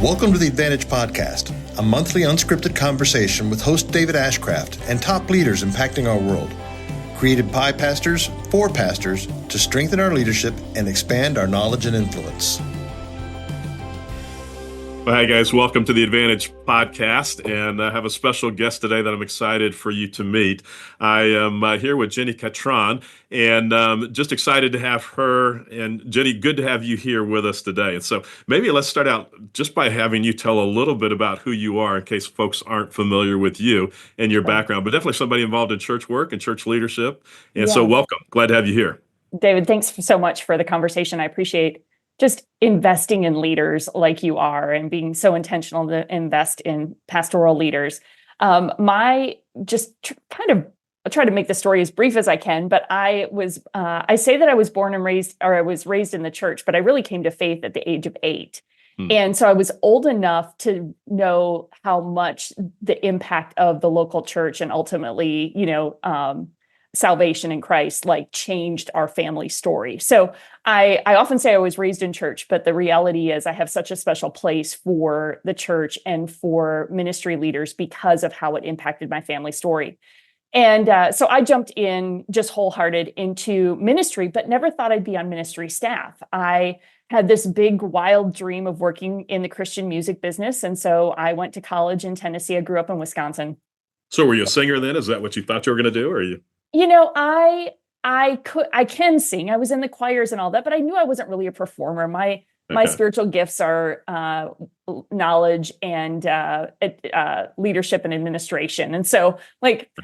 Welcome to the Advantage Podcast, a monthly unscripted conversation with host David Ashcraft and top leaders impacting our world. Created by pastors for pastors to strengthen our leadership and expand our knowledge and influence. Well, hey guys, welcome to the Advantage Podcast, and I have a special guest today that I'm excited for you to meet. I am here with Jenni Catron, and just excited to have her. And Jenni, good to have you here with us today. And so maybe let's start out just by having you tell a little bit about who you are in case folks aren't familiar with you and your background, but definitely somebody involved in church work and church leadership. And so welcome. Glad to have you here. David, thanks so much for the conversation. I appreciate just investing in leaders like you are and being so intentional to invest in pastoral leaders. I'll try to make the story as brief as I can, but I say that I was born and raised, or I was raised in the church, but I really came to faith at the age of 8. And so I was old enough to know how much the impact of the local church and ultimately, salvation in Christ, changed our family story. So I often say I was raised in church, but the reality is I have such a special place for the church and for ministry leaders because of how it impacted my family story. And so I jumped in just wholehearted into ministry, but never thought I'd be on ministry staff. I had this big, wild dream of working in the Christian music business. And so I went to college in Tennessee. I grew up in Wisconsin. So were you a singer then? Is that what you thought you were going to do? Or are you? I can sing. I was in the choirs and all that, but I knew I wasn't really a performer. My spiritual gifts are knowledge and leadership and administration. And so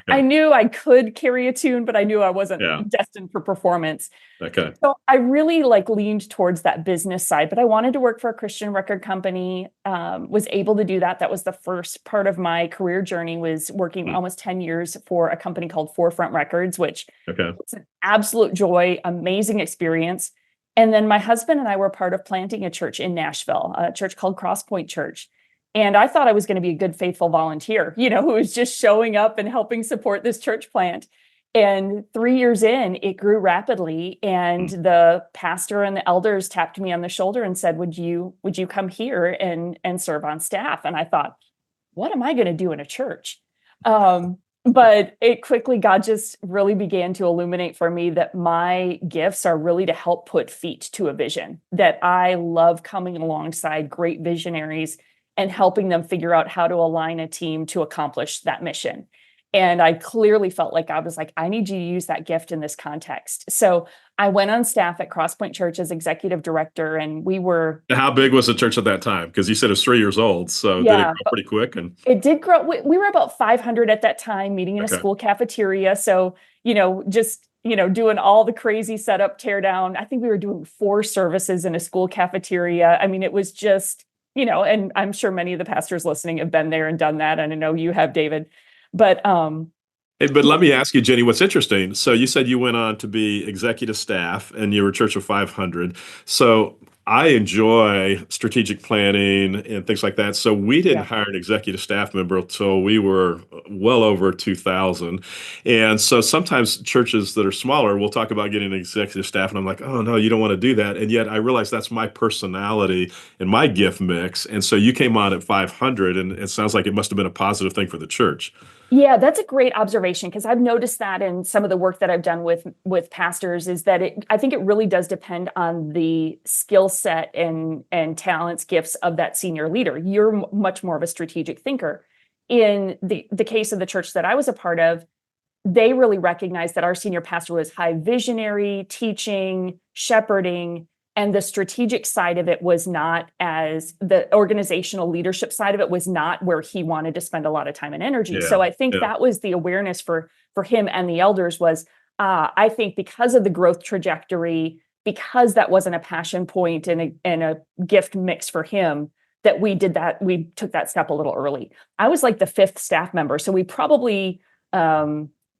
I knew I could carry a tune, but I knew I wasn't destined for performance. Okay. So I really leaned towards that business side, but I wanted to work for a Christian record company, was able to do that. That was the first part of my career journey, was working almost 10 years for a company called Forefront Records, which was an absolute joy, amazing experience. And then my husband and I were part of planting a church in Nashville, a church called Crosspoint Church. And I thought I was going to be a good, faithful volunteer, who was just showing up and helping support this church plant. And 3 years in, it grew rapidly. And the pastor and the elders tapped me on the shoulder and said, would you come here and serve on staff? And I thought, what am I going to do in a church? But it quickly, God just really began to illuminate for me that my gifts are really to help put feet to a vision, that I love coming alongside great visionaries and helping them figure out how to align a team to accomplish that mission. And I clearly felt like I was like, I need you to use that gift in this context. So I went on staff at Crosspoint Church as executive director, and we were... How big was the church at that time? Because you said it was 3 years old. So did it grow pretty quick? And it did grow. We were about 500 at that time, meeting in a school cafeteria. So, doing all the crazy setup, tear down. I think we were doing 4 services in a school cafeteria. I mean, it was just, and I'm sure many of the pastors listening have been there and done that. And I know you have, David. But let me ask you, Jenni, what's interesting. So you said you went on to be executive staff and you were a church of 500. So I enjoy strategic planning and things like that. So we didn't hire an executive staff member until we were well over 2,000. And so sometimes churches that are smaller will talk about getting an executive staff. And I'm like, oh, no, you don't want to do that. And yet I realize that's my personality and my gift mix. And so you came on at 500, and it sounds like it must have been a positive thing for the church. Yeah, that's a great observation, because I've noticed that in some of the work that I've done with pastors is that I think it really does depend on the skill set and talents, gifts of that senior leader. You're much more of a strategic thinker. In the case of the church that I was a part of, they really recognized that our senior pastor was high visionary, teaching, shepherding, and the strategic side of it was not, as the organizational leadership side of it was not where he wanted to spend a lot of time and energy. So I think that was the awareness for him and the elders was, I think because of the growth trajectory, because that wasn't a passion point and a gift mix for him, that we took that step a little early. I was like the 5th staff member. So we probably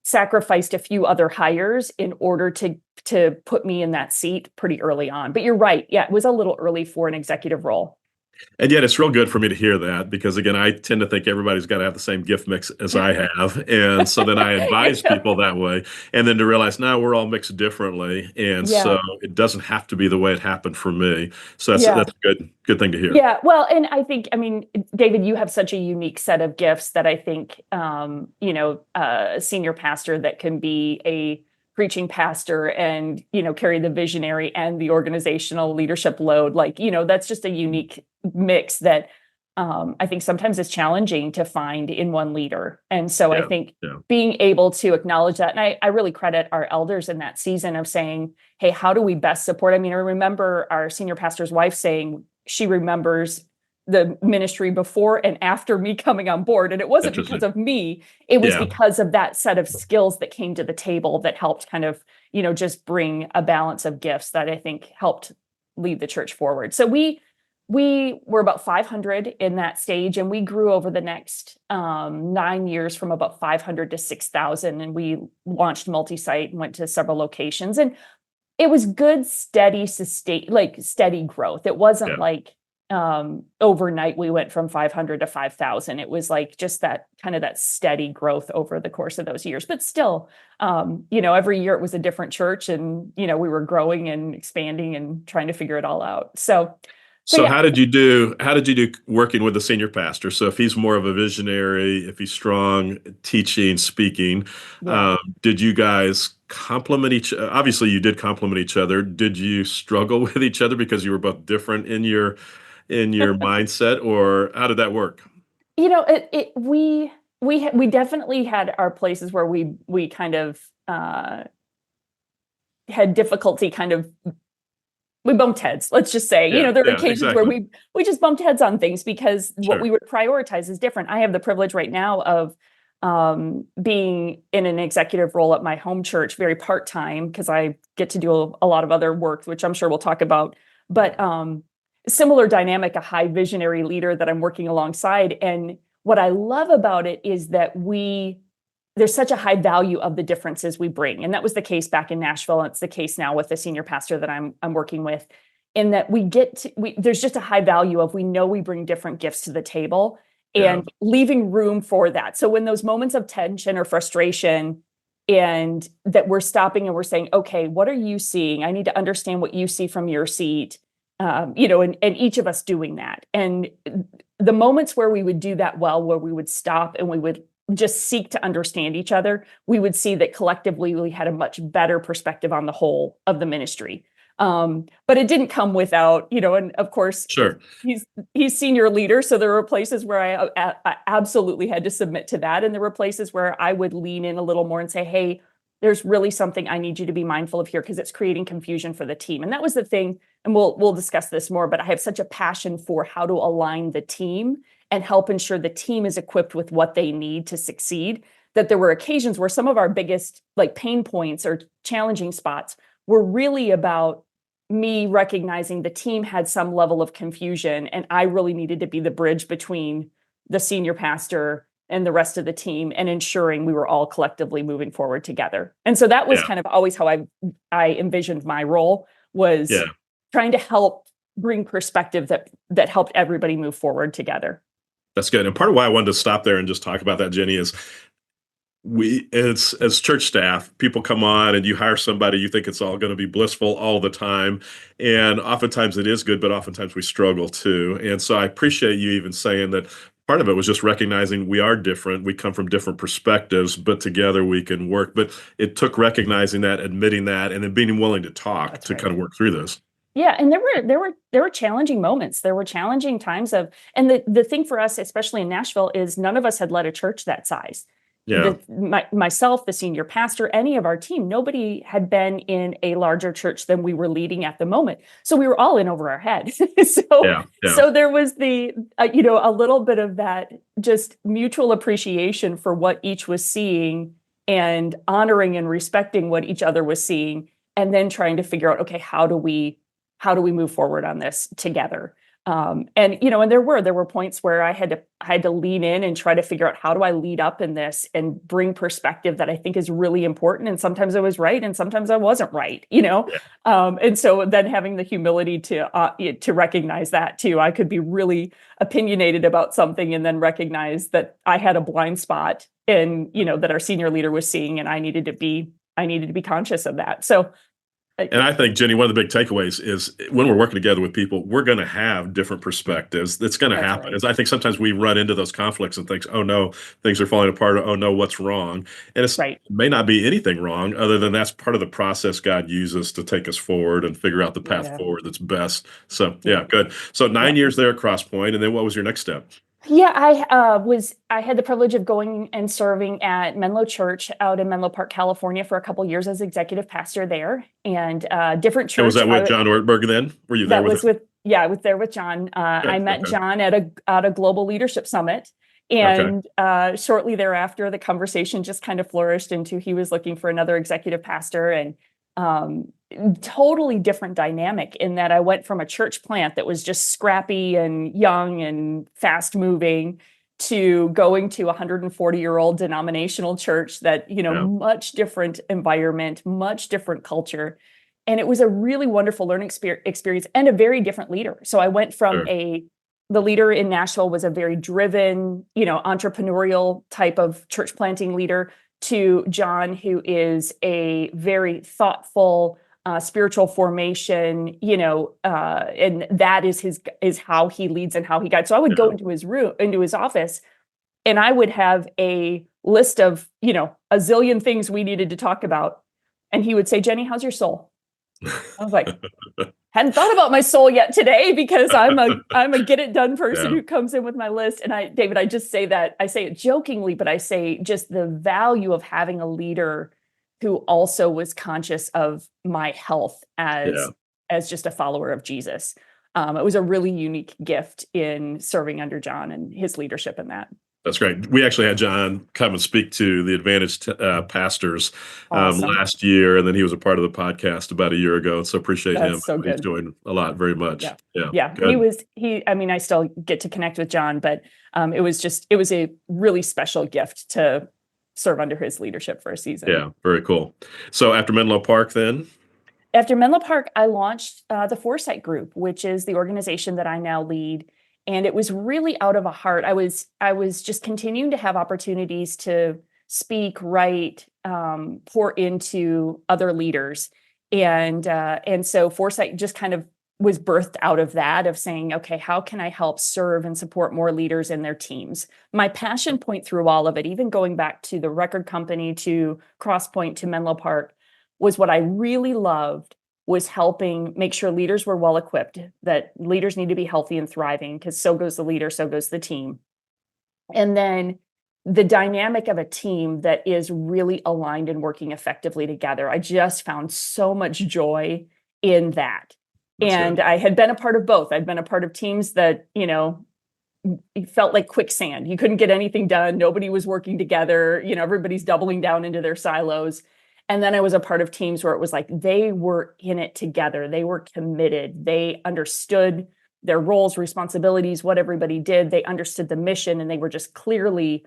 sacrificed a few other hires in order to put me in that seat pretty early on. But you're right. Yeah, it was a little early for an executive role. And yet it's real good for me to hear that because again, I tend to think everybody's got to have the same gift mix as I have. And so then I advise people that way. And then to realize now we're all mixed differently. And so Yeah. it doesn't have to be the way it happened for me. So Yeah. that's a good thing to hear. Yeah, well, and I think, I mean, David, you have such a unique set of gifts that I think, a senior pastor that can be a preaching pastor and, carry the visionary and the organizational leadership load. Like, that's just a unique mix that I think sometimes is challenging to find in one leader. And so I Yeah. think Yeah. being able to acknowledge that, and I really credit our elders in that season of saying, hey, how do we best support? I mean, I remember our senior pastor's wife saying she remembers the ministry before and after me coming on board. And it wasn't because Interesting. of me, it was Yeah. because of that set of skills that came to the table that helped kind of, just bring a balance of gifts that I think helped lead the church forward. So we were about 500 in that stage, and we grew over the next 9 years from about 500 to 6,000. And we launched multi-site and went to several locations. And it was good, steady, steady growth. It wasn't Yeah. like overnight we went from 500 to 5,000. It was like just that kind of that steady growth over the course of those years. But still, every year it was a different church, and we were growing and expanding and trying to figure it all out. So So yeah. how did you do working with the senior pastor? So if he's more of a visionary, if he's strong teaching, speaking, Yeah. did you guys complement obviously you did complement each other. Did you struggle with each other because you were both different in your mindset, or how did that work? We definitely had our places where we kind of had difficulty kind of we bumped heads. Let's just say, Yeah, there were yeah, occasions where exactly. we just bumped heads on things because what Sure. we would prioritize is different. I have the privilege right now of being in an executive role at my home church, very part-time, because I get to do a lot of other work, which I'm sure we'll talk about. But similar dynamic, a high visionary leader that I'm working alongside. And what I love about it is that there's such a high value of the differences we bring. And that was the case back in Nashville. And it's the case now with the senior pastor that I'm working with, in that there's just a high value of, we know we bring different gifts to the table Yeah. and leaving room for that. So when those moments of tension or frustration, and that we're stopping and we're saying, okay, what are you seeing? I need to understand what you see from your seat. And each of us doing that. And the moments where we would do that well, where we would stop and we would just seek to understand each other, we would see that collectively we had a much better perspective on the whole of the ministry. But it didn't come without, and of course, Sure. he's senior leader. So there were places where I absolutely had to submit to that. And there were places where I would lean in a little more and say, hey, there's really something I need you to be mindful of here, because it's creating confusion for the team. And that was the thing. And we'll discuss this more, but I have such a passion for how to align the team and help ensure the team is equipped with what they need to succeed, that there were occasions where some of our biggest pain points or challenging spots were really about me recognizing the team had some level of confusion, and I really needed to be the bridge between the senior pastor and the rest of the team, and ensuring we were all collectively moving forward together. And so that was Yeah. kind of always how I envisioned my role, was Yeah. trying to help bring perspective that helped everybody move forward together. That's good. And part of why I wanted to stop there and just talk about that, Jenny, is as church staff, people come on and you hire somebody, you think it's all going to be blissful all the time. And oftentimes it is good, but oftentimes we struggle too. And so I appreciate you even saying that part of it was just recognizing we are different. We come from different perspectives, but together we can work. But it took recognizing that, admitting that, and then being willing to talk That's to right. kind of work through this. Yeah, and there were challenging moments. There were challenging times and the thing for us, especially in Nashville, is none of us had led a church that size. Yeah. Myself, the senior pastor, any of our team, nobody had been in a larger church than we were leading at the moment. So we were all in over our head. Yeah. So there was a little bit of that just mutual appreciation for what each was seeing, and honoring and respecting what each other was seeing, and then trying to figure out, okay, how do we move forward on this together? And and there were points where I had to lean in and try to figure out, how do I lead up in this and bring perspective that I think is really important. And sometimes I was right, and sometimes I wasn't right. Yeah. And so then having the humility to recognize that too, I could be really opinionated about something and then recognize that I had a blind spot, and that our senior leader was seeing, and I needed to be conscious of that. So. And I think, Jenni, one of the big takeaways is when we're working together with people, we're going to have different perspectives. That's going to That's happen. right. Is I think sometimes we run into those conflicts and think, oh no, things are falling apart. Or, oh no, what's wrong? And it Right. may not be anything wrong, other than that's part of the process God uses to take us forward and figure out the path Yeah. forward that's best. So yeah, good. So 9 years there at Crosspoint, and then what was your next step? Yeah, I had the privilege of going and serving at Menlo Church out in Menlo Park, California, for a couple years as executive pastor there, and different And was church. that with John Ortberg then? Were you there That with was him? I was there with John. I Good. met Okay. John at a global leadership summit, Okay. and shortly thereafter, the conversation just kind of flourished into he was looking for another executive pastor, and totally different dynamic in that I went from a church plant that was just scrappy and young and fast moving to going to a 140-year-old denominational church that, Yeah. much different environment, much different culture. And it was a really wonderful learning experience and a very different leader. So I went from Sure. the leader in Nashville was a very driven, entrepreneurial type of church planting leader, to John, who is a very thoughtful, spiritual formation, and that is how he leads and how he guides. So I would go Yeah. into his office, and I would have a list of, a zillion things we needed to talk about. And he would say, "Jenni, how's your soul?" I was like, hadn't thought about my soul yet today, because I'm a get it done person Yeah. who comes in with my list. And David, I just say that, I say it jokingly, but I say just the value of having a leader who also was conscious of my health Yeah. as just a follower of Jesus. It was a really unique gift in serving under John and his leadership in that. That's great. We actually had John come and speak to the Advantaged pastors Awesome. last year, and then he was a part of the podcast about a year ago. So appreciate him. That's so He's good. joined a lot, very much. Yeah. Yeah, Yeah. good. I mean, I still get to connect with John, but it was a really special gift to serve under his leadership for a season. Yeah, very cool. So after Menlo Park, then After Menlo Park, I launched the Foresight Group, which is the organization that I now lead. And it was really out of a heart. I was just continuing to have opportunities to speak, write, pour into other leaders. And so Foresight just kind of was birthed out of that, of saying, okay, how can I help serve and support more leaders in their teams? My passion point through all of it, even going back to the record company, to Crosspoint, to Menlo Park, was what I really loved was helping make sure leaders were well equipped, that leaders need to be healthy and thriving, because so goes the leader, so goes the team. And then the dynamic of a team that is really aligned and working effectively together. I just found so much joy in that. that's And good. I had been a part of both. I'd been a part of teams that, it felt like quicksand. You couldn't get anything done. Nobody was working together. Everybody's doubling down into their silos. And then I was a part of teams where it was like they were in it together. They were committed. They understood their roles, responsibilities, what everybody did. They understood the mission, and they were just clearly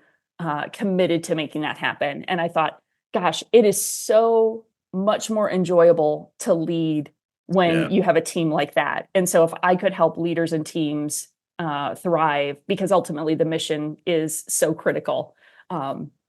committed to making that happen. And I thought, gosh, it is so much more enjoyable to lead when Yeah. you have a team like that. And so if I could help leaders and teams thrive, because ultimately the mission is so critical.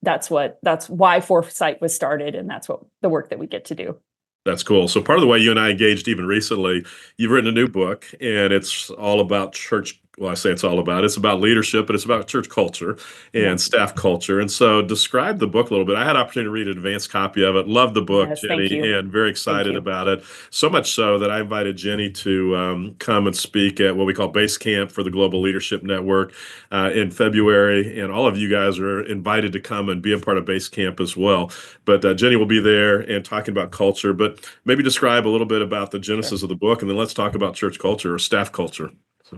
That's why Foresight was started, and that's what the work that we get to do. That's cool. So part of the way you and I engaged even recently, you've written a new book, and it's all about church. Well, I say it's about leadership, but it's about church culture and Yeah. staff culture. And so describe the book a little bit. I had an opportunity to read an advanced copy of it. Love the book, Yes, thank Jenni, you. and very Thank excited you. about it. So much so that I invited Jenni to come and speak at what we call Base Camp for the Global Leadership Network in February. And all of you guys are invited to come and be a part of Base Camp as well. But Jenni will be there and talking about culture. But maybe describe a little bit about the genesis of the book, and then let's talk about church culture or staff culture.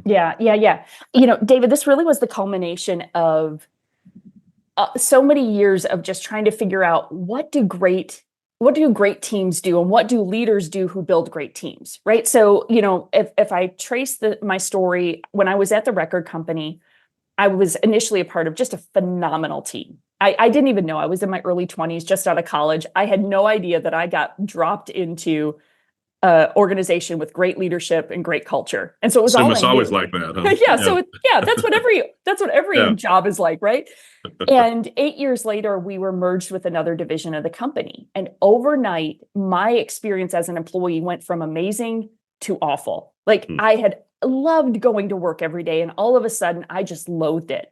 Yeah. David, this really was the culmination of so many years of just trying to figure out, what do great what do great teams do, and what do leaders do who build great teams, right? So, if I trace my story, when I was at the record company, I was initially a part of just a phenomenal team. I didn't even know. I was in my early 20s, just out of college. I had no idea that I got dropped into an organization with great leadership and great culture. And so it was all I It's always knew. like that, huh? Yeah. So that's what every Yeah. job is like, right? And 8 years later, we were merged with another division of the company. And overnight, my experience as an employee went from amazing to awful. Like, I had loved going to work every day, and all of a sudden I just loathed it.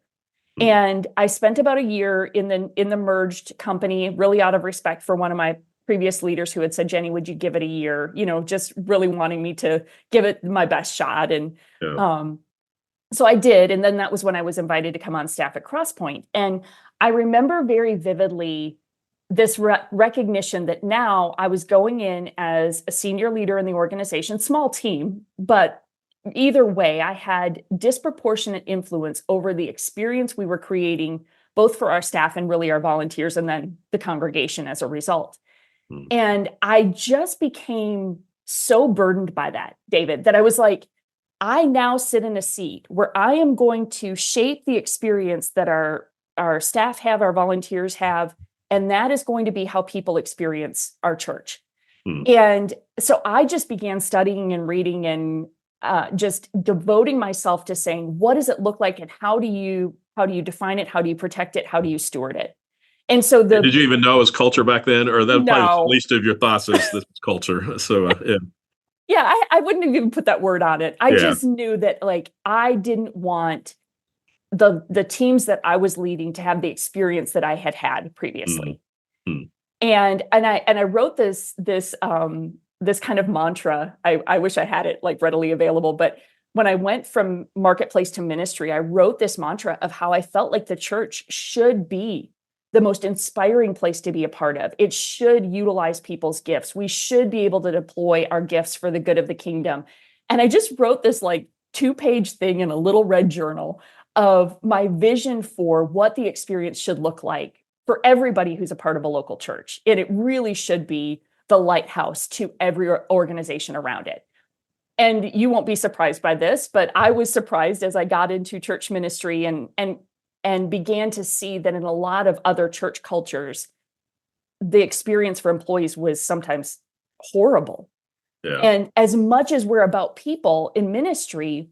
And I spent about a year in the merged company, really out of respect for one of my previous leaders who had said, Jenni, would you give it a year? Just really wanting me to give it my best shot. And Yeah. so I did. And then that was when I was invited to come on staff at Crosspoint. And I remember very vividly this recognition that now I was going in as a senior leader in the organization, small team, but either way, I had disproportionate influence over the experience we were creating, both for our staff and really our volunteers, and then the congregation as a result. And I just became so burdened by that, David, that I was like, I now sit in a seat where I am going to shape the experience that our staff have, our volunteers have, and that is going to be how people experience our church. And so I just began studying and reading and just devoting myself to saying, what does it look like, and how do you define it? How do you protect it? How do you steward it? And so Did you even know it was culture back then, or that probably was the no, least of your thoughts is this is culture? So yeah. yeah, I wouldn't have even put that word on it. I Yeah. just knew that, like, I didn't want the teams that I was leading to have the experience that I had previously. And I wrote this kind of mantra. I wish I had it like readily available, but when I went from marketplace to ministry, I wrote this mantra of how I felt like the church should be the most inspiring place to be a part of. It should utilize people's gifts. We should be able to deploy our gifts for the good of the kingdom. And I just wrote this like 2-page thing in a little red journal of my vision for what the experience should look like for everybody who's a part of a local church. And it really should be the lighthouse to every organization around it. And you won't be surprised by this, but I was surprised as I got into church ministry and began to see that in a lot of other church cultures, the experience for employees was sometimes horrible. Yeah. And as much as we're about people in ministry,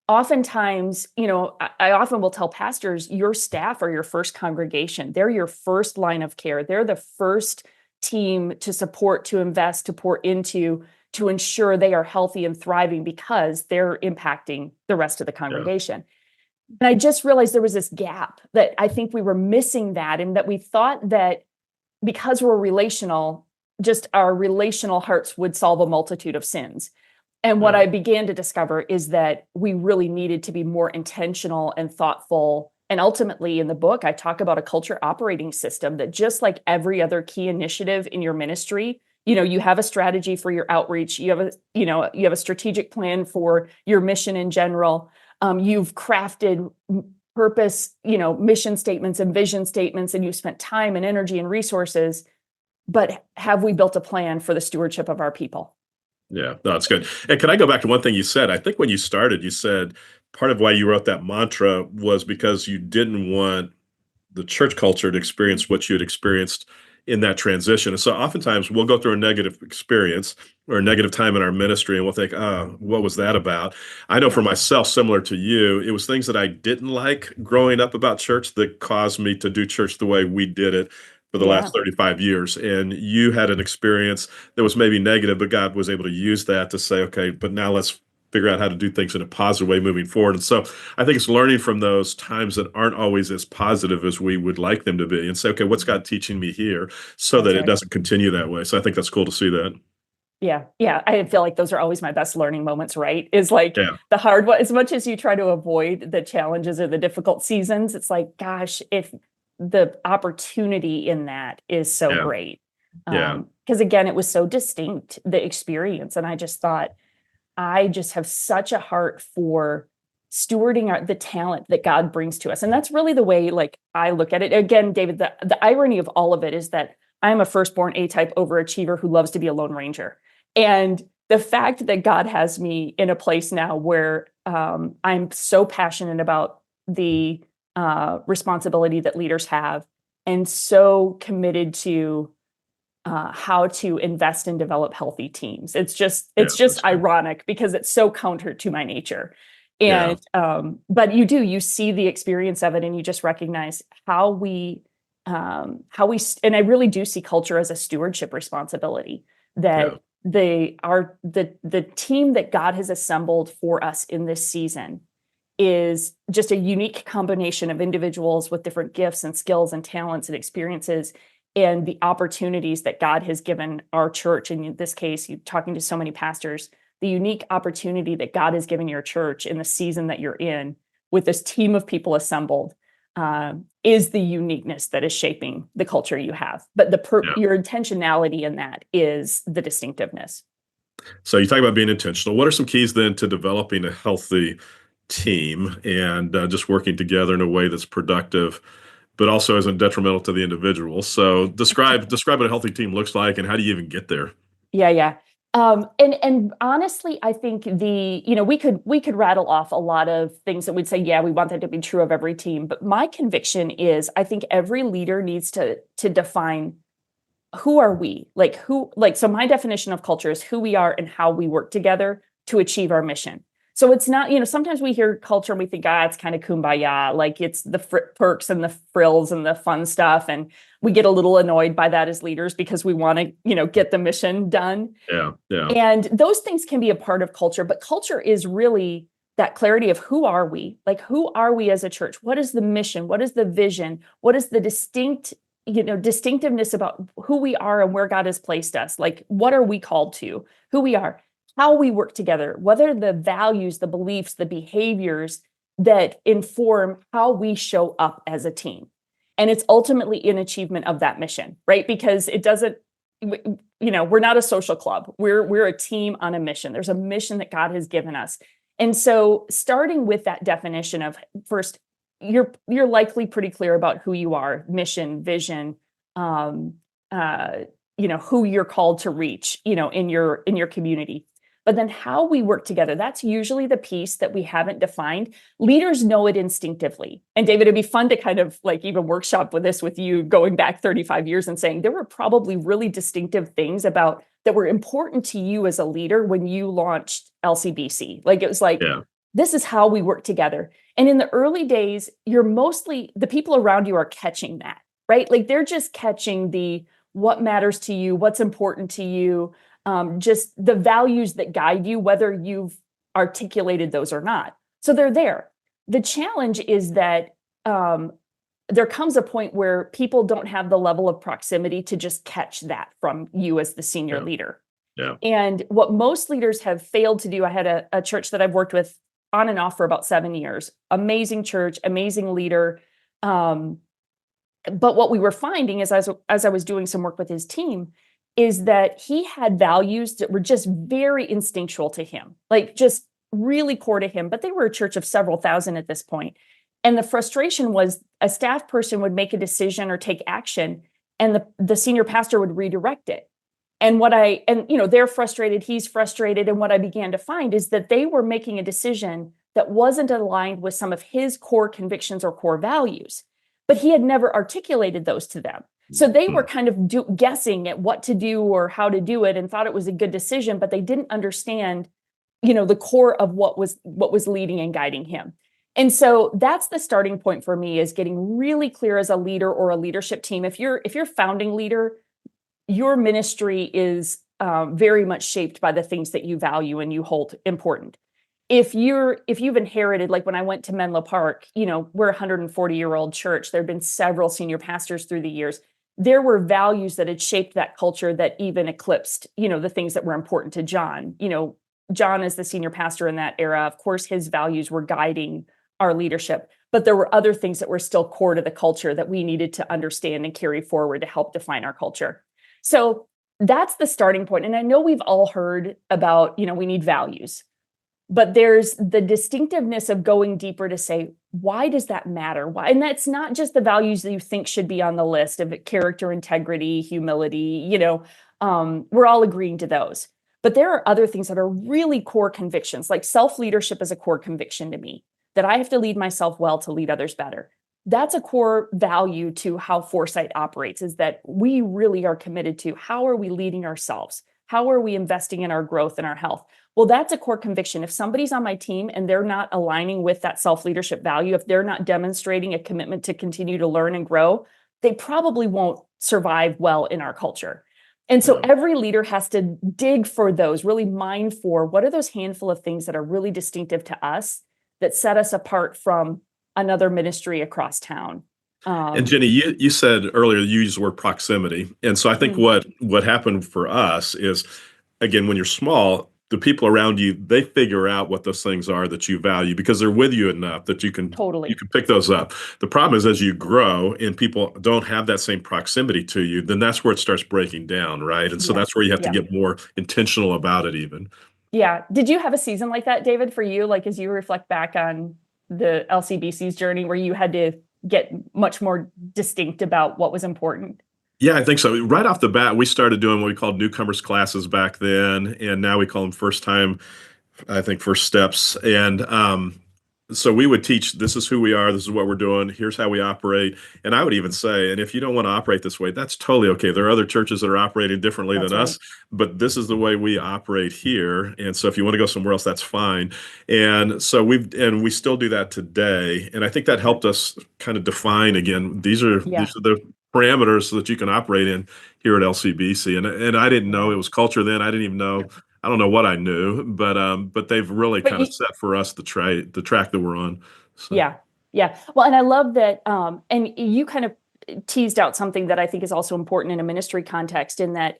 oftentimes, I often will tell pastors, your staff are your first congregation. They're your first line of care. They're the first team to support, to invest, to pour into, to ensure they are healthy and thriving, because they're impacting the rest of the congregation. And I just realized there was this gap, that I think we were missing that, and that we thought that because we're relational, just our relational hearts would solve a multitude of sins. And what I began to discover is that we really needed to be more intentional and thoughtful. And ultimately, in the book, I talk about a culture operating system that, just like every other key initiative in your ministry, you have a strategy for your outreach. You have a strategic plan for your mission in general. You've crafted purpose, mission statements and vision statements, and you've spent time and energy and resources. But have we built a plan for the stewardship of our people? Yeah, no, that's good. And can I go back to one thing you said? I think when you started, you said part of why you wrote that mantra was because you didn't want the church culture to experience what you had experienced in that transition. And so oftentimes we'll go through a negative experience or a negative time in our ministry, and we'll think, oh, what was that about? I know for myself, similar to you, it was things that I didn't like growing up about church that caused me to do church the way we did it for the last 35 years. And you had an experience that was maybe negative, but God was able to use that to say, okay, but now let's figure out how to do things in a positive way moving forward. And so I think it's learning from those times that aren't always as positive as we would like them to be, and say, okay, what's God teaching me here, so that it doesn't continue that way. So I think that's cool to see that. Yeah. Yeah. I feel like those are always my best learning moments, right? Is like the hard one. As much as you try to avoid the challenges or the difficult seasons, it's like, gosh, if the opportunity in that is so great. Because again, it was so distinct, the experience. And I just thought, I just have such a heart for stewarding the talent that God brings to us. And that's really the way, like, I look at it. Again, David, the irony of all of it is that I'm a firstborn A-type overachiever who loves to be a Lone Ranger. And the fact that God has me in a place now where I'm so passionate about the responsibility that leaders have, and so committed to how to invest and develop healthy teams. It's just That's great. ironic because it's so counter to my nature. Yeah. And but you see the experience of it, and you just recognize how we and I really do see culture as a stewardship responsibility, Yeah. that the team that God has assembled for us in this season is just a unique combination of individuals with different gifts and skills and talents and experiences, and the opportunities that God has given our church. And in this case, you're talking to so many pastors, the unique opportunity that God has given your church in the season that you're in with this team of people assembled is the uniqueness that is shaping the culture you have. But Yeah. your intentionality in that is the distinctiveness. So you talk about being intentional. What are some keys then to developing a healthy team and just working together in a way that's productive, but also isn't detrimental to the individual? So describe what a healthy team looks like, and how do you even get there? Yeah. And honestly, I think we could rattle off a lot of things that would say, yeah, we want that to be true of every team. But my conviction is, I think every leader needs to define, who are we? So my definition of culture is who we are and how we work together to achieve our mission. So it's not, sometimes we hear culture and we think, it's kind of kumbaya, like it's the perks and the frills and the fun stuff. And we get a little annoyed by that as leaders because we want to, get the mission done. Yeah. And those things can be a part of culture, but culture is really that clarity of, who are we? Like, who are we as a church? What is the mission? What is the vision? What is the distinctiveness about who we are and where God has placed us? Like, what are we called to? Who we are, how we work together, what are the values, the beliefs, the behaviors that inform how we show up as a team. And it's ultimately in achievement of that mission, right? Because it doesn't, we're not a social club. We're a team on a mission. There's a mission that God has given us. And so starting with that definition of, first, you're likely pretty clear about who you are, mission, vision, who you're called to reach, in your community. But then how we work together, that's usually the piece that we haven't defined. Leaders know it instinctively. And David, it'd be fun to kind of like even workshop with you going back 35 years and saying there were probably really distinctive things that were important to you as a leader when you launched LCBC. Like, it was like, This is how we work together. And in the early days, the people around you are catching that, right? Like, they're just catching what matters to you, what's important to you, just the values that guide you, whether you've articulated those or not. So they're there. The challenge is that there comes a point where people don't have the level of proximity to just catch that from you as the senior leader. Yeah. And what most leaders have failed to do, I had a church that I've worked with on and off for about 7 years, amazing church, amazing leader. But what we were finding is, as I was doing some work with his team, is that he had values that were just very instinctual to him, like just really core to him, but they were a church of several thousand at this point. And the frustration was, a staff person would make a decision or take action, and the senior pastor would redirect it. And they're frustrated, he's frustrated. And what I began to find is that they were making a decision that wasn't aligned with some of his core convictions or core values, but he had never articulated those to them. So they were kind of guessing at what to do or how to do it and thought it was a good decision, but they didn't understand, the core of what was leading and guiding him. And so that's the starting point for me, is getting really clear as a leader or a leadership team. If you're founding leader, your ministry is very much shaped by the things that you value and you hold important. If you've inherited, like when I went to Menlo Park, we're a 140-year-old church. There have been several senior pastors through the years. There were values that had shaped that culture that even eclipsed, the things that were important to John. John is the senior pastor in that era. Of course, his values were guiding our leadership, but there were other things that were still core to the culture that we needed to understand and carry forward to help define our culture. So that's the starting point. And I know we've all heard about, we need values. But there's the distinctiveness of going deeper to say, why does that matter? Why? And that's not just the values that you think should be on the list of character, integrity, humility, we're all agreeing to those. But there are other things that are really core convictions, like self-leadership is a core conviction to me, that I have to lead myself well to lead others better. That's a core value to how Foresight operates, is that we really are committed to how are we leading ourselves? How are we investing in our growth and our health? Well, that's a core conviction. If somebody's on my team and they're not aligning with that self-leadership value, if they're not demonstrating a commitment to continue to learn and grow, they probably won't survive well in our culture. And so every leader has to dig for those, really mine for what are those handful of things that are really distinctive to us that set us apart from another ministry across town. And Jenny, you said earlier you used the word proximity, and so I think what happened for us is, again, when you're small, the people around you, they figure out what those things are that you value because they're with you enough that you can Totally. pick those up. The problem is as you grow and people don't have that same proximity to you, then that's where it starts breaking down, right? And so Yeah. that's where you have to Yeah. get more intentional about it even. Yeah. Did you have a season like that, David, for you? Like as you reflect back on the LCBC's journey where you had to get much more distinct about what was important? Yeah, I think so. Right off the bat, we started doing what we called newcomers classes back then, and now we call them first time, I think, first steps. And so we would teach, this is who we are, this is what we're doing, here's how we operate. And I would even say, and if you don't want to operate this way, that's totally okay. There are other churches that are operating differently That's than right. us, but this is the way we operate here. And so if you want to go somewhere else, that's fine. And so we still do that today. And I think that helped us kind of define again, these are the parameters so that you can operate in here at LCBC. And I didn't know it was culture then. I didn't even know. I don't know what I knew, but they've really But kind of set for us the track that we're on. So. Yeah. Well, and I love that. And you kind of teased out something that I think is also important in a ministry context, in that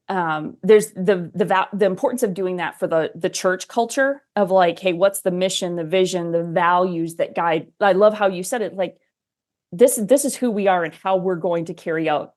there's the importance of doing that for the church culture of like, hey, what's the mission, the vision, the values that guide. I love how you said it, like this is who we are and how we're going to carry out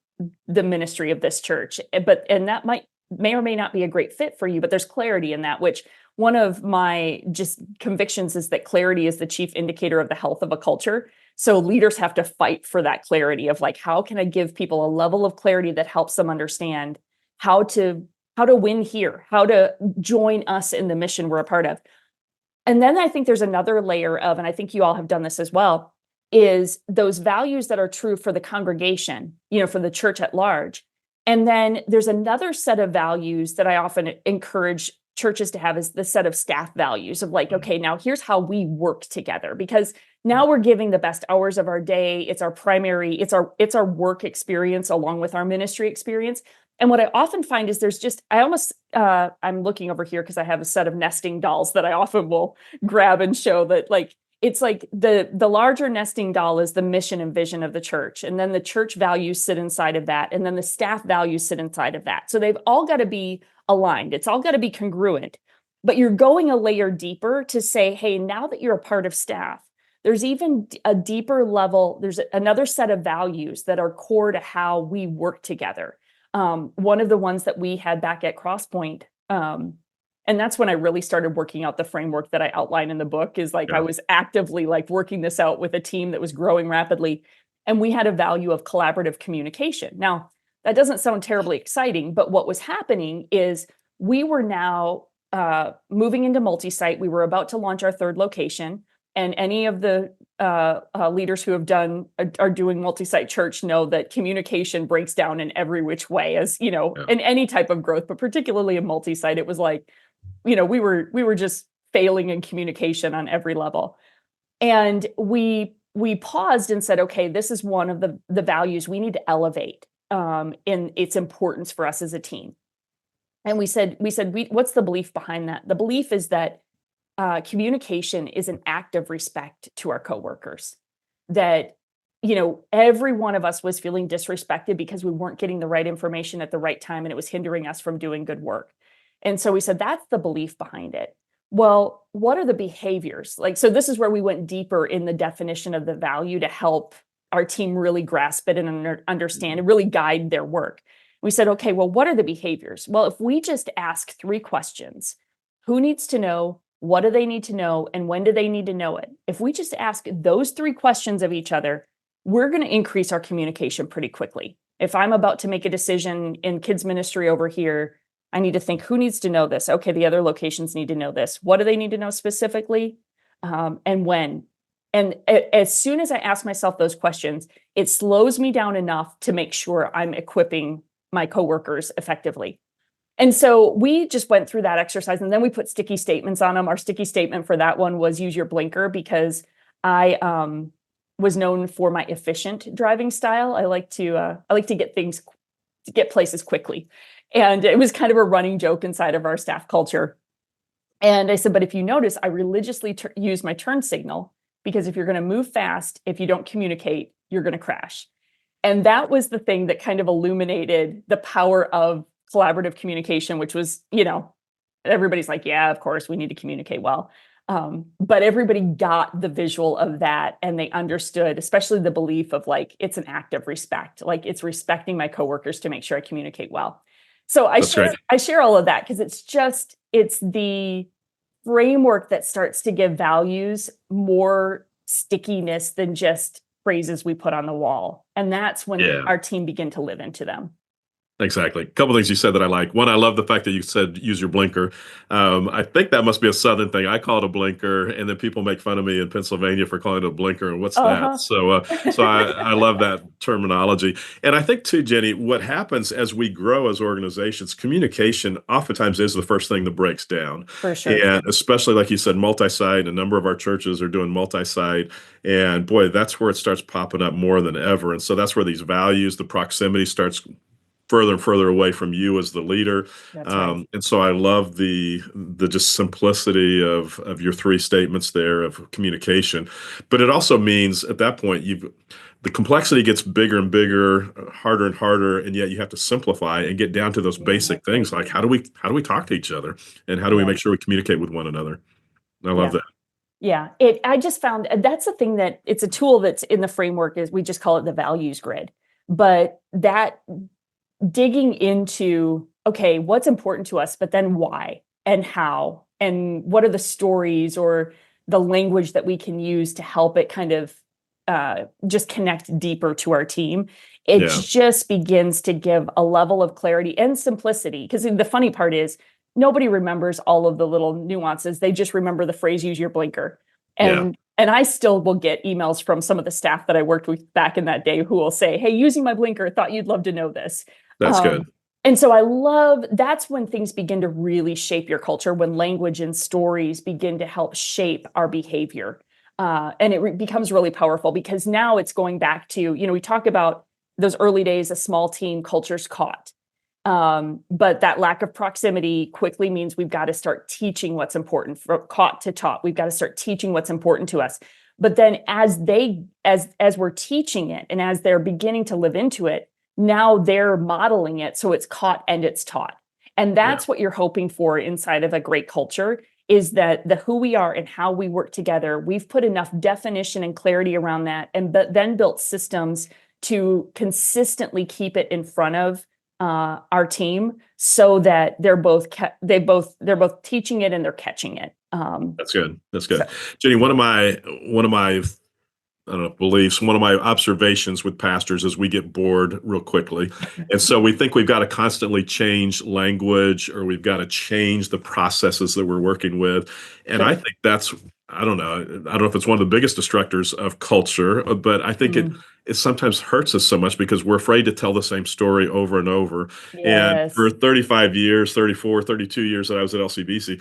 the ministry of this church. And that may or may not be a great fit for you, but there's clarity in that, which one of my just convictions is that clarity is the chief indicator of the health of a culture. So leaders have to fight for that clarity of like, how can I give people a level of clarity that helps them understand how to win here, how to join us in the mission we're a part of. And then I think there's another layer of, and I think you all have done this as well, is those values that are true for the congregation, for the church at large. And then there's another set of values that I often encourage churches to have, is the set of staff values of like, okay, now here's how we work together, because now we're giving the best hours of our day. It's our primary, it's our work experience along with our ministry experience. And what I often find is there's just, I'm looking over here because I have a set of nesting dolls that I often will grab and show that like, it's like the larger nesting doll is the mission and vision of the church. And then the church values sit inside of that. And then the staff values sit inside of that. So they've all got to be aligned. It's all got to be congruent. But you're going a layer deeper to say, hey, now that you're a part of staff, there's even a deeper level. There's another set of values that are core to how we work together. One of the ones that we had back at Crosspoint, and that's when I really started working out the framework that I outline in the book, is like I was actively like working this out with a team that was growing rapidly. And we had a value of collaborative communication. Now, that doesn't sound terribly exciting, but what was happening is we were now moving into multi-site. We were about to launch our third location. And any of the leaders who are doing multi-site church know that communication breaks down in every which way, as in any type of growth, but particularly in multi-site, it was like, we were just failing in communication on every level. And we paused and said, okay, this is one of the values we need to elevate in its importance for us as a team. And we said, what's the belief behind that? The belief is that communication is an act of respect to our coworkers. That, every one of us was feeling disrespected because we weren't getting the right information at the right time, and it was hindering us from doing good work. And so we said, that's the belief behind it. Well, what are the behaviors? So this is where we went deeper in the definition of the value to help our team really grasp it and understand and really guide their work. We said, okay, well, what are the behaviors? Well, if we just ask 3 questions, who needs to know, What do they need to know? And when do they need to know it? If we just ask those 3 questions of each other, we're going to increase our communication pretty quickly. If I'm about to make a decision in kids ministry over here, I need to think, who needs to know this? Okay, the other locations need to know this. What do they need to know specifically? And when? And as soon as I ask myself those questions, it slows me down enough to make sure I'm equipping my coworkers effectively. And so we just went through that exercise, and then we put sticky statements on them. Our sticky statement for that one was use your blinker, because I was known for my efficient driving style. I like to get places quickly. And it was kind of a running joke inside of our staff culture. And I said, but if you notice, I religiously use my turn signal, because if you're going to move fast, if you don't communicate, you're going to crash. And that was the thing that kind of illuminated the power of collaborative communication, which was, everybody's like, yeah, of course, we need to communicate well. But everybody got the visual of that, and they understood, especially the belief of like, it's an act of respect. Like, it's respecting my coworkers to make sure I communicate well. So I share all of that because it's the framework that starts to give values more stickiness than just phrases we put on the wall. And that's when our team begin to live into them. Exactly. A couple of things you said that I like. One, I love the fact that you said use your blinker. I think that must be a Southern thing. I call it a blinker, and then people make fun of me in Pennsylvania for calling it a blinker. And what's that? So I love that terminology. And I think too, Jenni, what happens as we grow as organizations, communication oftentimes is the first thing that breaks down. For sure. And especially like you said, multi-site. A number of our churches are doing multi-site. And boy, that's where it starts popping up more than ever. And so that's where these values, the proximity starts further and further away from you as the leader. That's right. And so I love the just simplicity of your 3 statements there of communication. But it also means at that point, the complexity gets bigger and bigger, harder and harder, and yet you have to simplify and get down to those basic things like how do we talk to each other, and how do we make sure we communicate with one another? I love that. Yeah, I just found that's the thing, that it's a tool that's in the framework, is we just call it the values grid. But that digging into, okay, what's important to us, but then why and how, and what are the stories or the language that we can use to help it kind of just connect deeper to our team. It just begins to give a level of clarity and simplicity. Because the funny part is, nobody remembers all of the little nuances. They just remember the phrase, use your blinker. And I still will get emails from some of the staff that I worked with back in that day who will say, hey, using my blinker, thought you'd love to know this. That's good. And so that's when things begin to really shape your culture, when language and stories begin to help shape our behavior. And it becomes really powerful, because now it's going back to, we talk about those early days, a small team, culture's caught. But that lack of proximity quickly means we've got to start teaching what's important, from caught to taught. We've got to start teaching what's important to us. But then as we're teaching it, and as they're beginning to live into it, now they're modeling it, so it's caught and it's taught. And that's what you're hoping for inside of a great culture, is that the who we are and how we work together, we've put enough definition and clarity around that, and then built systems to consistently keep it in front of our team, so that they're both teaching it and they're catching it. That's good. That's good. Jenni, one of my I don't know, beliefs, one of my observations with pastors is we get bored real quickly. And so we think we've got to constantly change language, or we've got to change the processes that we're working with. And I think that's, I don't know if it's one of the biggest destructors of culture, but I think it sometimes hurts us so much because we're afraid to tell the same story over and over. And for 35 years, 34, 32 years that I was at LCBC,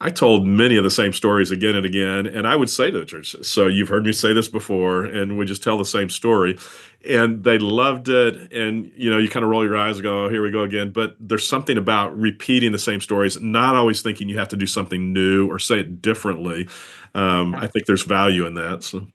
I told many of the same stories again and again, and I would say to the church, so you've heard me say this before, and we just tell the same story. And they loved it, and you kind of roll your eyes and go, oh, here we go again. But there's something about repeating the same stories, not always thinking you have to do something new or say it differently. I think there's value in that. So.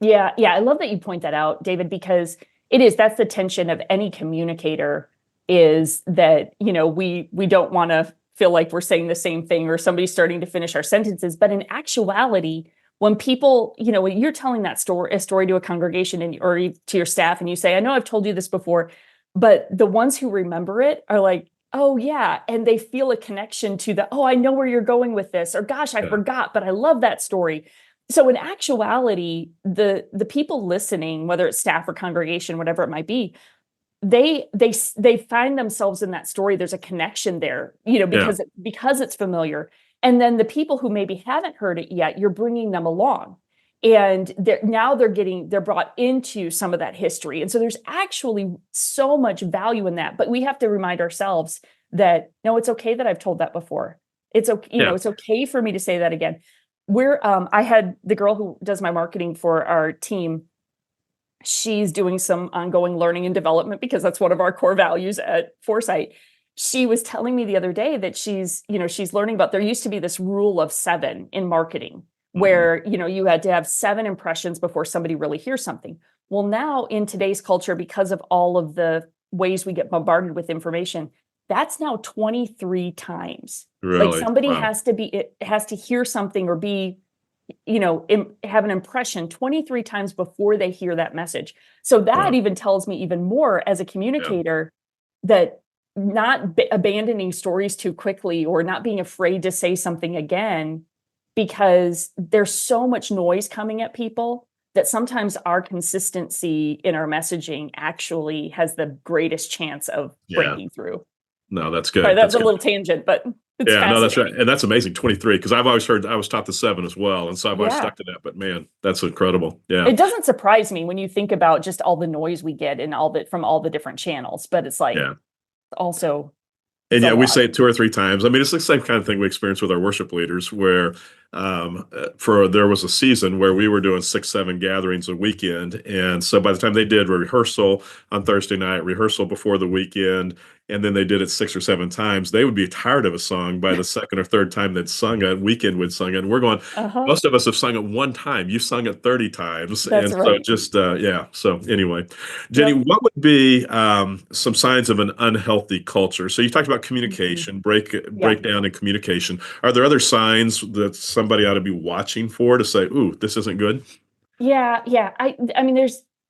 Yeah, I love that you point that out, David, because that's the tension of any communicator, is that we don't want to feel like we're saying the same thing, or somebody's starting to finish our sentences. But in actuality, when people, when you're telling a story to a congregation or to your staff, and you say, I know I've told you this before, but the ones who remember it are like, oh yeah, and they feel a connection to the, oh, I know where you're going with this, or gosh, I Yeah. forgot, but I love that story. So in actuality, the people listening, whether it's staff or congregation, whatever it might be, they find themselves in that story. There's a connection there, Yeah. because it's familiar. And then the people who maybe haven't heard it yet, you're bringing them along, and they're brought into some of that history. And so there's actually so much value in that. But we have to remind ourselves that no, it's okay that I've told that before. It's okay, Yeah. it's okay for me to say that again. I had the girl who does my marketing for our team. She's doing some ongoing learning and development because that's one of our core values at Foresight. She was telling me the other day that she's learning about, there used to be this rule of 7 in marketing where, you had to have 7 impressions before somebody really hears something. Well, now in today's culture, because of all of the ways we get bombarded with information, that's now 23 times. Like Really? somebody Wow. has to hear something or be, have an impression 23 times before they hear that message. So that Wow. even tells me even more as a communicator that not abandoning stories too quickly or not being afraid to say something again, because there's so much noise coming at people that sometimes our consistency in our messaging actually has the greatest chance of Yeah. breaking through. No, that's Sorry, good. that's That's a good. little tangent, but it's Yeah, no, that's right. fascinating. And that's amazing. 23, because I've always heard, I was taught the 7 as well. And so I've always Yeah. stuck to that. But man, that's incredible. Yeah. It doesn't surprise me when you think about just all the noise we get and from all the different channels, but it's like Yeah. also And it's a yeah, we lot. say it 2 or 3 times. I mean, it's the same kind of thing we experience with our worship leaders, where there was a season where we were doing 6, 7 gatherings a weekend, and so by the time they did a rehearsal on Thursday night, rehearsal before the weekend, and then they did it 6 or 7 times, they would be tired of a song by the second or third time they'd sung it. Weekend would sung it, and we're going. Uh-huh. Most of us have sung it one time. You've sung it 30 times, That's and so right. just yeah. So anyway, Jenny, Yep. what would be some signs of an unhealthy culture? So you talked about Mhm. communication, Yeah. breakdown in communication. Are there other signs that somebody ought to be watching for to say, "Ooh, this isn't good"? Yeah, yeah. I mean,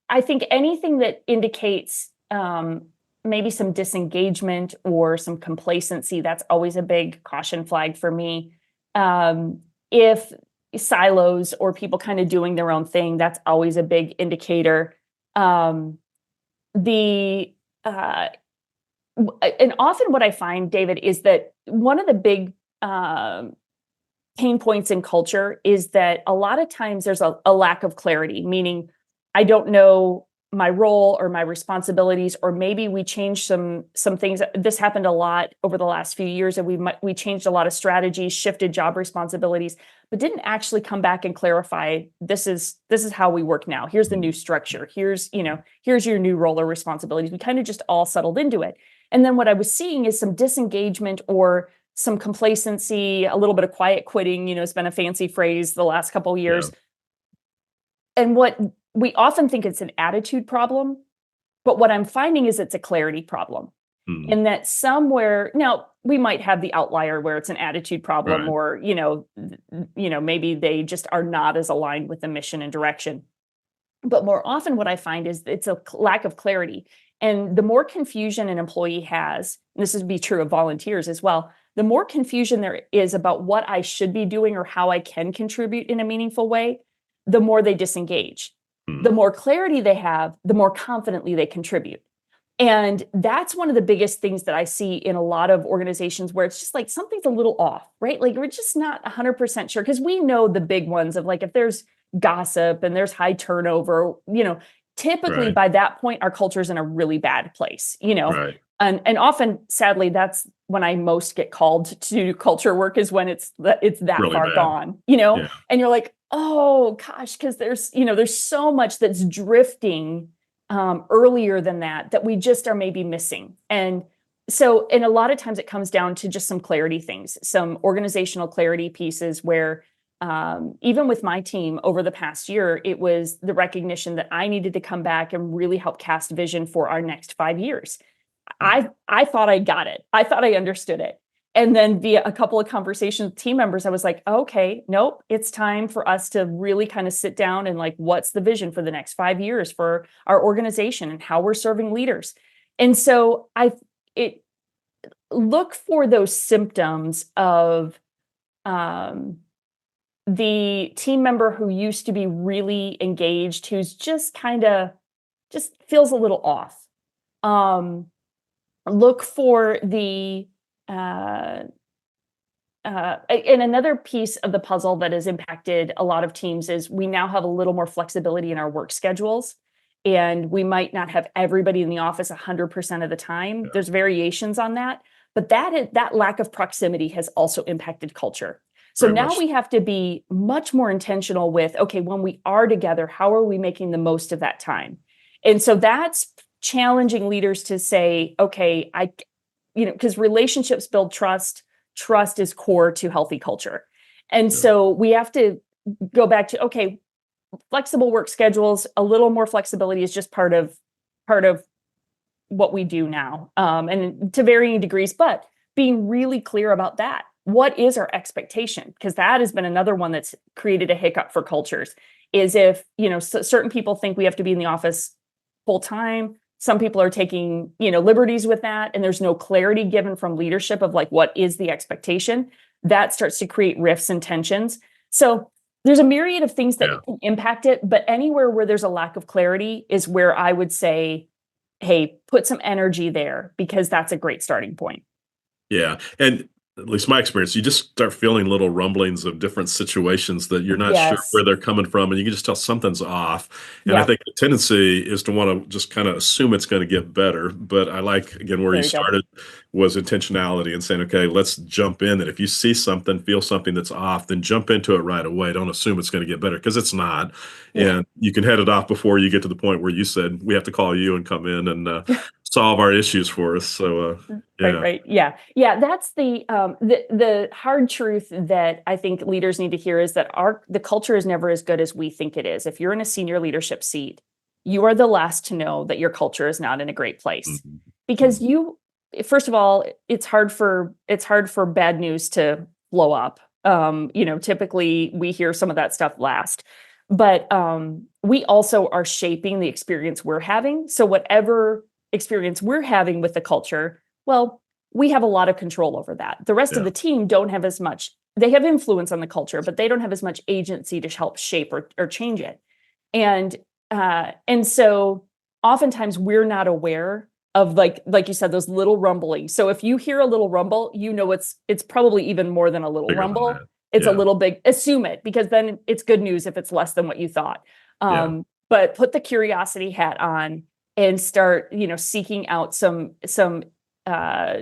I think anything that indicates maybe some disengagement or some complacency, that's always a big caution flag for me. If silos or people kind of doing their own thing, that's always a big indicator. Um, the uh, and often what I find, David, is that one of the big pain points in culture is that a lot of times there's a lack of clarity, meaning I don't know my role or my responsibilities, or maybe we changed some things. This happened a lot over the last few years, and we changed a lot of strategies, shifted job responsibilities, but didn't actually come back and clarify, this is how we work now. Here's the new structure. Here's your new role or responsibilities. We kind of just all settled into it. And then what I was seeing is some disengagement or some complacency, a little bit of quiet quitting, it's been a fancy phrase the last couple of Yeah. years. And what we often think it's an attitude problem, but what I'm finding is it's a clarity problem. Hmm. And that somewhere, now we might have the outlier where it's an attitude problem, Right. or, maybe they just are not as aligned with the mission and direction. But more often what I find is it's a lack of clarity. And the more confusion an employee has, and this would be true of volunteers as well, the more confusion there is about what I should be doing or how I can contribute in a meaningful way, the more they disengage. Hmm. The more clarity they have, the more confidently they contribute. And that's one of the biggest things that I see in a lot of organizations where it's just like something's a little off, right? Like we're just not 100% sure, because we know the big ones of like, if there's gossip and there's high turnover, typically Right. by that point, our culture is in a really bad place, Right. and often, sadly, that's when I most get called to do culture work, is when it's that Really far bad. gone, Yeah. and you're like, oh gosh, because there's so much that's drifting earlier than that we just are maybe missing. And a lot of times it comes down to just some clarity things, some organizational clarity pieces where even with my team over the past year, it was the recognition that I needed to come back and really help cast vision for our next 5 years. I thought I got it. I thought I understood it. And then via a couple of conversations with team members, I was like, okay, nope, it's time for us to really kind of sit down and like, what's the vision for the next 5 years for our organization and how we're serving leaders? And so look for those symptoms of the team member who used to be really engaged, who's just feels a little off. Look for the and another piece of the puzzle that has impacted a lot of teams is we now have a little more flexibility in our work schedules, and we might not have everybody in the office 100% of the time. There's variations on that, but that lack of proximity has also impacted culture. So Very now much. we have to be much more intentional with, okay, when we are together, how are we making the most of that time? And so that's challenging leaders to say, okay, because relationships build trust. Trust is core to healthy culture. And so we have to go back to, okay, flexible work schedules, a little more flexibility is just part of what we do now, and to varying degrees, but being really clear about that. What is our expectation? Because that has been another one that's created a hiccup for cultures, is if, certain people think we have to be in the office full time. Some people are taking, liberties with that, and there's no clarity given from leadership of like, what is the expectation? That starts to create rifts and tensions. So there's a myriad of things that can impact it, but anywhere where there's a lack of clarity is where I would say, hey, put some energy there, because that's a great starting point. Yeah. And at least my experience, you just start feeling little rumblings of different situations that you're not sure Yes. where they're coming from, and you can just tell something's off. And I Yeah. think the tendency is to want to just kind of assume it's going to get better. But I like, again, where you Very good. started was intentionality and saying, okay, let's jump in. And if you see something, feel something that's off, then jump into it right away. Don't assume it's going to get better, because it's not. Yeah. And you can head it off before you get to the point where you said, we have to call you and come in and solve our issues for us. So, yeah. Right. Yeah. That's the hard truth that I think leaders need to hear, is that the culture is never as good as we think it is. If you're in a senior leadership seat, you are the last to know that your culture is not in a great place, Mhm. because first of all, it's hard for bad news to blow up. Typically we hear some of that stuff last, but we also are shaping the experience we're having. So whatever experience we're having with the culture, well, we have a lot of control over that. The rest of Yeah. the team don't have as much. They have influence on the culture, but they don't have as much agency to help shape or change it. And so oftentimes we're not aware of, like you said, those little rumblings. So if you hear a little rumble, it's probably even more than a little Bigger than rumble. that. It's a Yeah. little big. Assume it, because then it's good news if it's less than what you thought. Yeah. But put the curiosity hat on and start, seeking out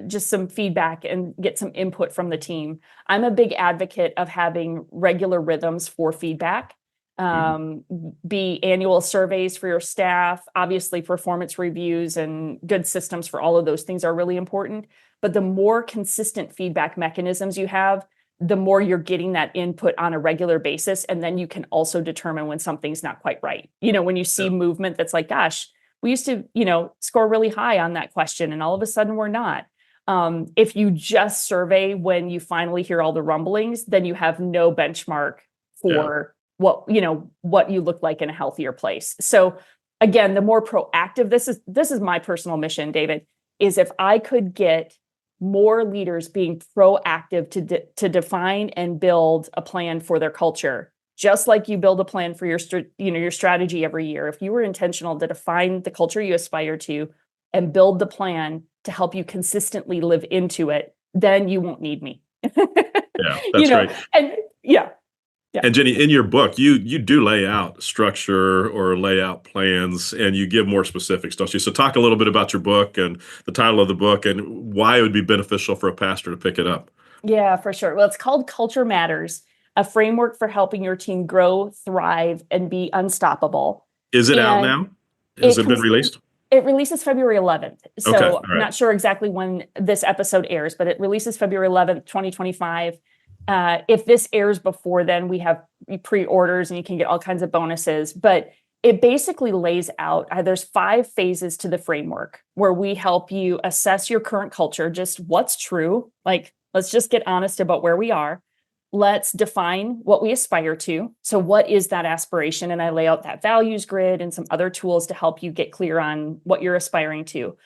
just some feedback and get some input from the team. I'm a big advocate of having regular rhythms for feedback. Be annual surveys for your staff. Obviously, performance reviews and good systems for all of those things are really important. But the more consistent feedback mechanisms you have, the more you're getting that input on a regular basis. And then you can also determine when something's not quite right. When you see movement that's like, gosh, we used to, score really high on that question, and all of a sudden we're not. If you just survey when you finally hear all the rumblings, then you have no benchmark for what you look like in a healthier place. So again, the more proactive, this is my personal mission, David, is if I could get more leaders being proactive to define and build a plan for their culture, just like you build a plan for your strategy every year. If you were intentional to define the culture you aspire to and build the plan to help you consistently live into it, then you won't need me. Yeah, that's great. And yeah. And Jenni, in your book, you do lay out structure or lay out plans, and you give more specifics, don't you? So talk a little bit about your book and the title of the book and why it would be beneficial for a pastor to pick it up. Yeah, for sure. Well, it's called Culture Matters, a framework for helping your team grow, thrive, and be unstoppable. Is it out And now? Has it been released? It releases February 11th. Okay, So all I'm right. not sure exactly when this episode airs, but it releases February 11th, 2025. If this airs before then, we have pre-orders and you can get all kinds of bonuses. But it basically lays out, there's 5 phases to the framework where we help you assess your current culture, just what's true. Like, let's just get honest about where we are. Let's define what we aspire to. So what is that aspiration? And I lay out that values grid and some other tools to help you get clear on what you're aspiring to.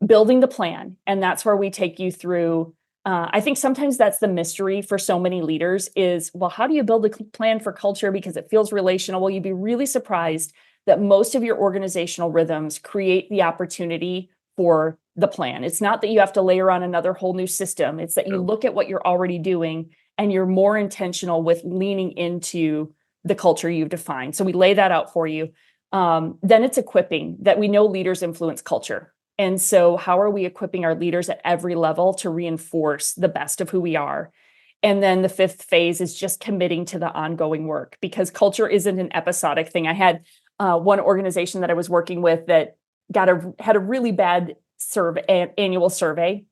building the plan. And that's where we take you through. I think sometimes that's the mystery for so many leaders is, well, how do you build a plan for culture? Because it feels relational. Well, you'd be really surprised that most of your organizational rhythms create the opportunity for the plan. It's not that you have to layer on another whole new system. It's that you look at what you're already doing and you're more intentional with leaning into the culture you've defined. So we lay that out for you. Then it's equipping, that we know leaders influence culture. And so how are we equipping our leaders at every level to reinforce the best of who we are? And then the fifth phase is just committing to the ongoing work, because culture isn't an episodic thing. I had one organization that I was working with that had a really bad annual survey.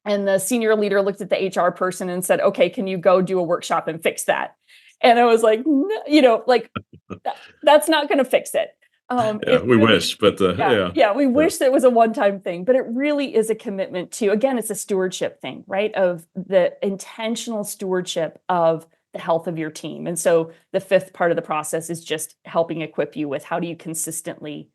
And the senior leader looked at the HR person and said, okay, can you go do a workshop and fix that? And I was like, no, that's not going to fix it. We wish, but we wish that it was a one-time thing, but it really is a commitment to, again, it's a stewardship thing, right? Of the intentional stewardship of the health of your team. And so the fifth part of the process is just helping equip you with how do you consistently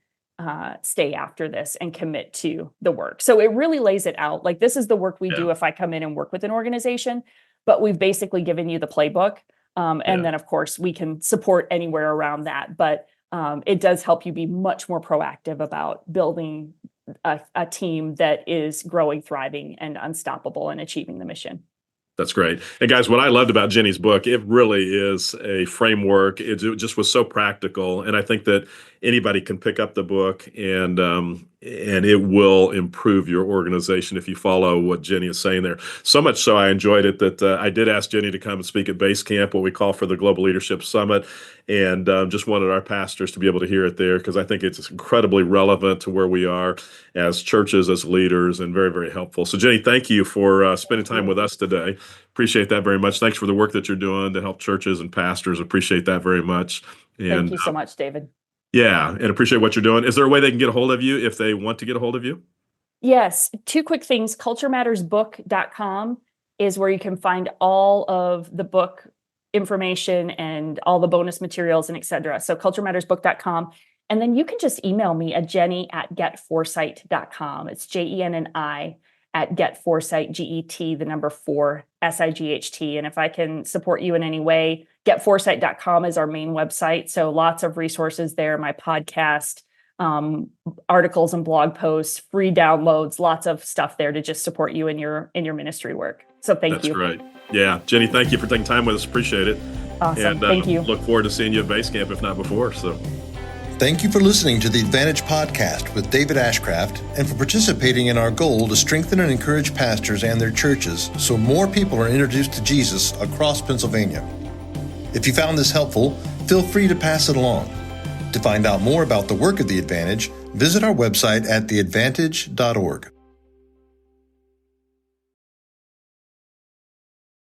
stay after this and commit to the work. So it really lays it out. Like, this is the work we do if I come in and work with an organization, but we've basically given you the playbook. And then, of course, we can support anywhere around that. But it does help you be much more proactive about building a team that is growing, thriving, and unstoppable and achieving the mission. That's great. And guys, what I loved about Jenni's book, it really is a framework. It just was so practical. And I think that anybody can pick up the book and it will improve your organization if you follow what Jenni is saying there. So much so I enjoyed it that I did ask Jenni to come and speak at Base Camp, what we call for the Global Leadership Summit, and just wanted our pastors to be able to hear it there, because I think it's incredibly relevant to where we are as churches, as leaders, and very, very helpful. So Jenni, thank you for spending time with us today. Appreciate that very much. Thanks for the work that you're doing to help churches and pastors. Appreciate that very much. And thank you so much, David. Yeah, and appreciate what you're doing. Is there a way they can get a hold of you if they want to get a hold of you? Yes. Two quick things. culturemattersbook.com is where you can find all of the book information and all the bonus materials and et cetera. So culturemattersbook.com. And then you can just email me at jenni@getforesight.com. It's JENNI at getforesight, GET, the number 4, SIGHT. And if I can support you in any way, getforesight.com is our main website. So lots of resources there, my podcast, articles and blog posts, free downloads, lots of stuff there to just support you in your ministry work. So thank you. That's great. Yeah. Jenni, thank you for taking time with us. Appreciate it. Awesome. And thank you. Look forward to seeing you at Base Camp, if not before. So thank you for listening to the Advantage Podcast with David Ashcraft, and for participating in our goal to strengthen and encourage pastors and their churches so more people are introduced to Jesus across Pennsylvania. If you found this helpful, feel free to pass it along. To find out more about the work of The Advantage, visit our website at theadvantage.org.